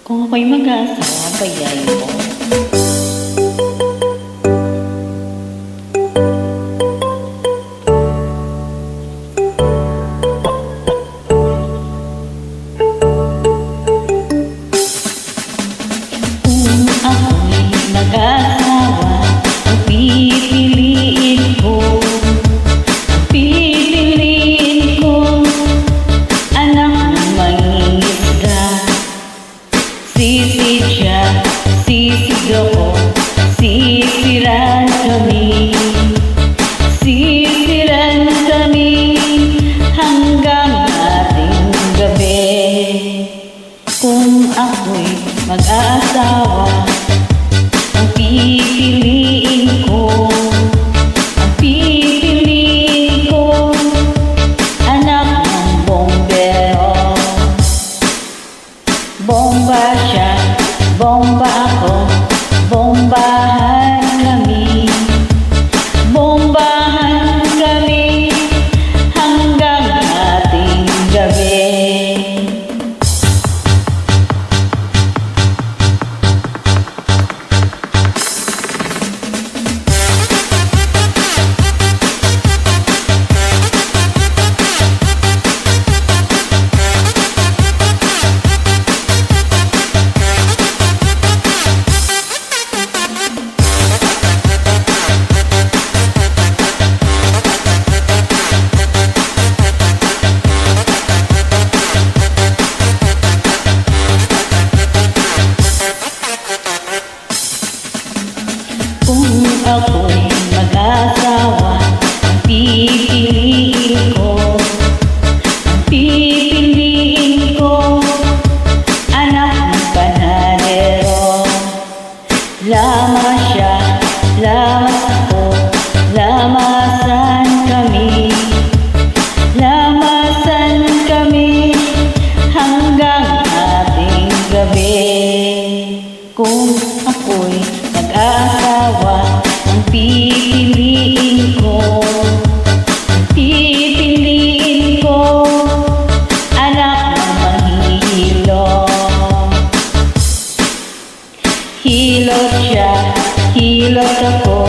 Kung ako'y mag-aasawa, bayain mo. Kung ako'y mag-aasawa, ang pipiliin ko, anak ng mangingisda. Sisi siya, sisig ako, sisiran kami. Sisiran kami hanggang ating gabi. Kung ako'y mag-aasawa, ang pipiliin ko, anak ng bombero. Bomba siya, bomba ako, bombahan kami. Bombahan kami hanggang ating gabi. Kung ako'y mag-asawa, ang pipiliin ko, anak ng panadero. Lamas siya, lamas ako, lamasan kami hanggang ating gabi. Kung ako'y mag-aasawa, ang pipiliin ko, anak ng manghihilot. Hilot siya, hilot ako,